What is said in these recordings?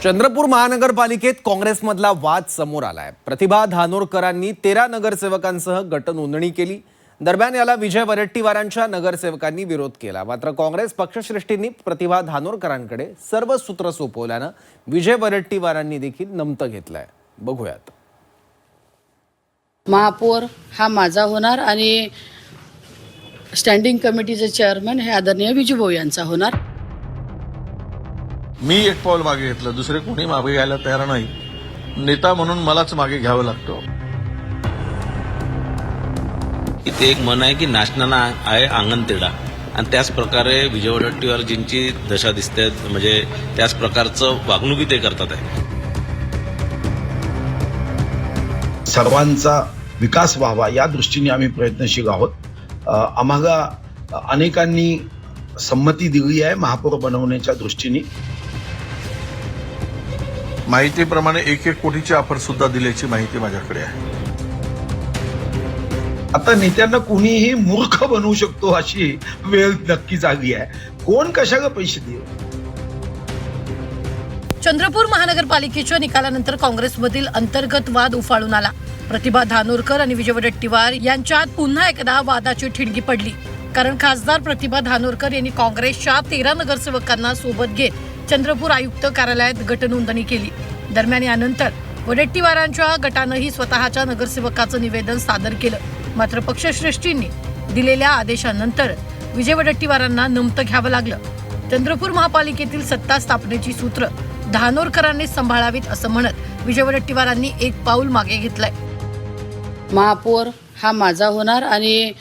चंद्रपूर महानगरपालिकेत काँग्रेसमधला वाद समोर आलाय। प्रतिभा धानोरकरांनी 13 नगरसेवकांसह गट नोंदणी केली। दरम्यान याला विजय वरट्टीवारांच्या नगरसेवकांनी विरोध केला। मात्र काँग्रेस पक्षश्रेष्ठींनी प्रतिभा धानोरकरांकडे सर्व सूत्र सोपवल्यानं विजय वरट्टीवारांनी देखील नमतं घेतलंय। बघूयात। महापौर हा माझा होणार आणि स्टँडिंग कमिटीचे चेअरमन हे आदरणीय विजूभाऊ यांचा होणार। मी एक पाऊल मागे घेतलं, दुसरे कोणी मागे घ्यायला तयार नाही। नेता म्हणून मलाच मागे घ्यावं लागतं। इथे एक म्हण आहे की नाचणाना आहे अंगण तेढा, आणि त्याच प्रकारे विजय वरट्टीवारजींची दशा दिसते, म्हणजे त्याच प्रकारचं वागणुकी ते करतात आहे। सर्वांचा विकास व्हावा या दृष्टीने आम्ही प्रयत्नशील आहोत। आम्हाला अनेकांनी संमती दिली आहे महापौर बनवण्याच्या दृष्टीने। माहितीप्रमाणे 1-1 कोटीची ऑफर सुद्धा दिल्याची माहिती माझ्याकडे आहे। आता नेत्यांना कुणीही मूर्ख बनवू शकतो अशी वेळ नक्कीच आली आहे। कोण कशाला पैसे देईल? चंद्रपूर महानगरपालिकेच्या निकालानंतर काँग्रेसमधील अंतर्गत वाद उफाळून आला। प्रतिभा धानोरकर आणि विजय वरट्टीवार यांच्यात पुन्हा एकदा वादाची ठिणगी पडली, कारण खासदार प्रतिभा धानोरकर यांनी काँग्रेसच्या 13 नगरसेवकांना सोबत घेत चंद्रपूर आयुक्त कार्यालयात गट नोंदणी केली। दरम्यान यानंतर वरट्टीवारांच्या गटानंही स्वतःच्या नगरसेवकाचं निवेदन सादर केलं। मात्र पक्षश्रेष्ठींनी दिलेल्या आदेशानंतर विजय वरट्टीवारांना नमतं घ्यावं लागलं। चंद्रपूर महापालिकेतील सत्ता स्थापनेची सूत्र धानोरकरांनी सांभाळावीत असं म्हणत विजय वरट्टीवारांनी एक पाऊल मागे घेतलंय। महापौर हा माझा होणार आणि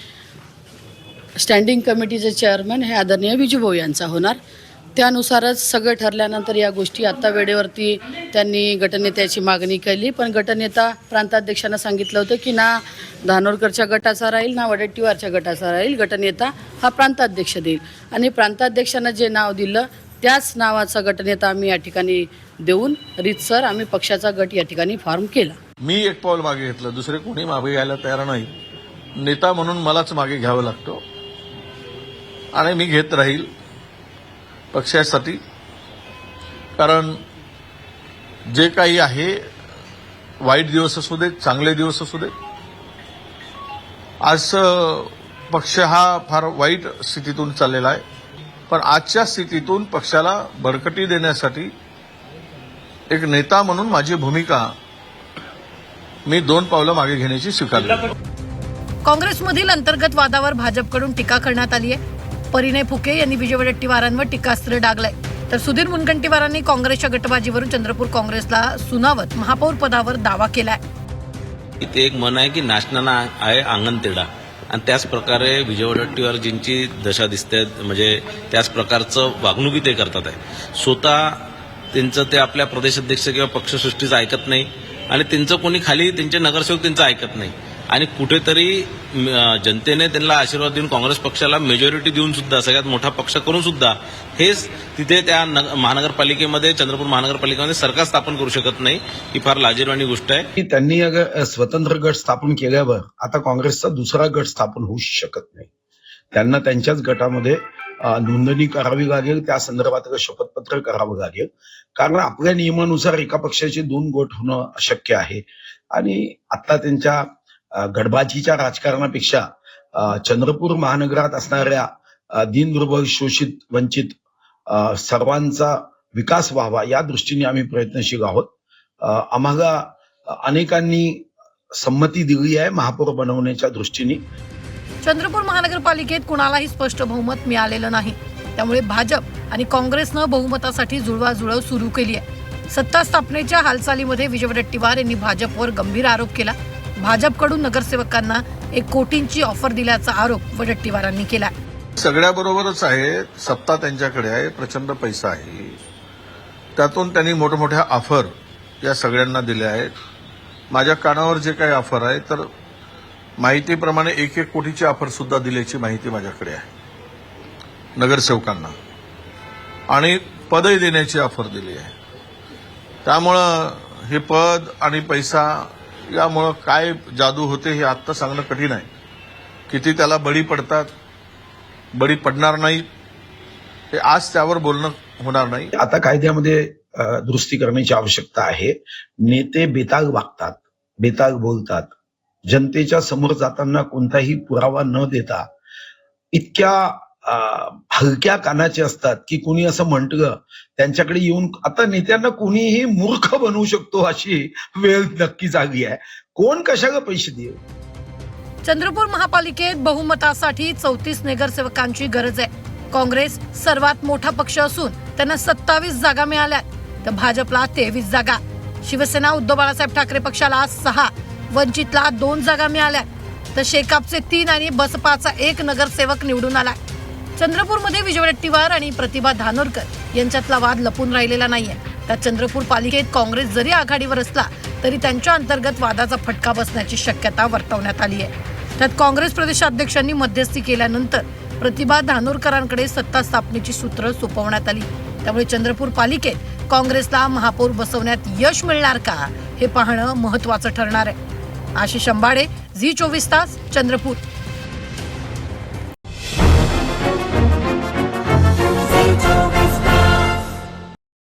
स्टँडिंग कमिटीचे चेअरमन हे आदरणीय विजूभाऊ यांचा होणार। त्यानुसारच सगळं ठरल्यानंतर या गोष्टी आता वेळेवरती त्यांनी गटनेत्याची मागणी केली, पण गटनेता प्रांताध्यक्षांना सांगितलं होतं की ना धानोरकरच्या गटाचा राहील ना वरट्टीवारच्या गटाचा राहील, गटनेता हा प्रांताध्यक्ष देईल। आणि प्रांताध्यक्षांना जे नाव दिलं त्याच नावाचा गटनेता आम्ही या ठिकाणी देऊन रीतसर आम्ही पक्षाचा गट या ठिकाणी फॉर्म केला। मी एक पाऊल मागे घेतलं, दुसरे कोणी मागे घ्यायला तयार नाही। नेता म्हणून मलाच मागे घ्यावं लागतं आणि मी घेत राहील पक्षासाठी, कारण जे काही आहे वाईट दिवस असू देत, चांगले दिवस असू देत, आज पक्ष हा फार वाईट स्थितीतून चाललेला आहे, पण आजच्या स्थितीतून पक्षाला बळकटी देण्यासाठी एक नेता म्हणून माझी भूमिका मी 2 पावलं मागे घेण्याची स्वीकारली। काँग्रेसमधील अंतर्गत वादावर भाजपकडून टीका करण्यात आली आहे। परिणय फुके यांनी विजय वरट्टीवारांवर टीकास्त्र डागलंय, तर सुधीर मुनगंटीवारांनी काँग्रेसच्या गटबाजीवरून चंद्रपूर काँग्रेसला सुनावत महापौर पदावर दावा केलाय। इथे एक म्हण आहे की नाचणाना आहे अंगण तेढा, आणि त्याच प्रकारे विजय वरट्टीवारजींची दशा दिसते, म्हणजे त्याच प्रकारचं वागणुकी ते करतात आहे। स्वतः त्यांचं ते आपल्या प्रदेशाध्यक्ष किंवा पक्षसृष्टीचं ऐकत नाही, आणि त्यांचं कोणी खाली त्यांचे नगरसेवक त्यांचं ऐकत नाही, आणि कुठेतरी जनतेने त्यांना आशीर्वाद देऊन काँग्रेस पक्षाला मेजॉरिटी देऊन सुद्धा, सगळ्यात मोठा पक्ष करून सुद्धा हेच तिथे त्या महानगरपालिकेमध्ये, चंद्रपूर महानगरपालिकेमध्ये सरकार स्थापन करू शकत नाही, ही फार लाजिरवाणी गोष्ट आहे। त्यांनी अगर स्वतंत्र गट स्थापन केल्यावर आता काँग्रेसचा दुसरा गट स्थापन होऊ शकत नाही। त्यांना त्यांच्याच गटामध्ये नोंदणी करावी लागेल, त्या संदर्भात शपथपत्र करावं लागेल, कारण आपल्या नियमानुसार एका पक्षाचे 2 गट होणं अशक्य आहे। आणि आता त्यांच्या गडबाजीच्या राजकारणापेक्षा चंद्रपूर महानगरात असणाऱ्या दीनदुर्बल, शोषित, वंचित सर्वांचा विकास व्हावा या दृष्टीने आम्ही प्रयत्नशील आहोत। आम्हाला अनेकांनी संमती दिली आहे महापौर बनवण्याच्या दृष्टीने। चंद्रपूर महानगरपालिकेत कुणालाही स्पष्ट बहुमत मिळालेलं नाही, त्यामुळे भाजप आणि काँग्रेसनं बहुमतासाठी जुळवाजुळव सुरू केली आहे। सत्ता स्थापनेच्या हालचालीमध्ये विजय वरट्टीवार यांनी भाजपवर गंभीर आरोप केला। भाजपकडून नगरसेवकांना 1 कोटींची ऑफर दिल्याचा आरोप वरट्टीवारांनी केला। सगळ्याबरोबरच आहे, सत्ता त्यांच्याकडे आहे, प्रचंड पैसा आहे, त्यातून त्यांनी मोठमोठ्या ऑफर या सगळ्यांना दिल्या आहेत। माझ्या कानावर जे काही ऑफर आहे, तर माहितीप्रमाणे 1-1 कोटीची ऑफर सुद्धा दिल्याची माहिती माझ्याकडे आहे नगरसेवकांना, आणि पदही देण्याची ऑफर दिली आहे। त्यामुळं हे पद आणि पैसा यामुळं काय जादू होते हे आत्ता सांगणं कठीण आहे। किती त्याला बळी पडतात, बळी पडणार नाही, हे आज त्यावर बोलणं होणार नाही। आता कायद्यामध्ये दुरुस्ती करण्याची आवश्यकता आहे. नेते बेताग वागतात, बेताग बोलतात. जनतेच्या समोर जाताना कोणताही पुरावा न देता इतक्या हलक्या कानाचे असतात की कोणी असं म्हटलं त्यांच्याकडे येऊन, आता नेत्यांना कोणीही मूर्ख बनवू शकतो अशी वेळ नक्कीच आली आहे. कोण कशाला पैसे देईल? चंद्रपूर महापालिकेत बहुमतासाठी 34 नगरसेवकांची गरज आहे. काँग्रेस सर्वात मोठा पक्ष असून त्यांना 27 जागा मिळाल्या, तर भाजपला 23 जागा. शिवसेना उद्धव बाळासाहेब ठाकरे पक्षाला 6, वंचितला 2 जागा मिळाल्या, तर शेकापचे 3 आणि बसपाचा 1 नगरसेवक निवडून आला. चंद्रपूरमध्ये विजय वडेट्टीवार आणि प्रतिभा धानोरकर यांच्यातला वाद लपून राहिलेला नाहीये. त्यात चंद्रपूर पालिकेत काँग्रेस जरी आघाडीवर असला तरी त्यांच्या अंतर्गत वादाचा फटका बसण्याची शक्यता वर्तवण्यात आली आहे. त्यात काँग्रेस प्रदेशाध्यक्षांनी मध्यस्थी केल्यानंतर प्रतिभा धानोरकरांकडे सत्ता स्थापनेची सूत्र सोपवण्यात आली. त्यामुळे चंद्रपूर पालिकेत काँग्रेसला महापौर बसवण्यात यश मिळणार का हे पाहणं महत्त्वाचं ठरणार आहे. आशिष अंबाडे, झी 24 तास, चंद्रपूर.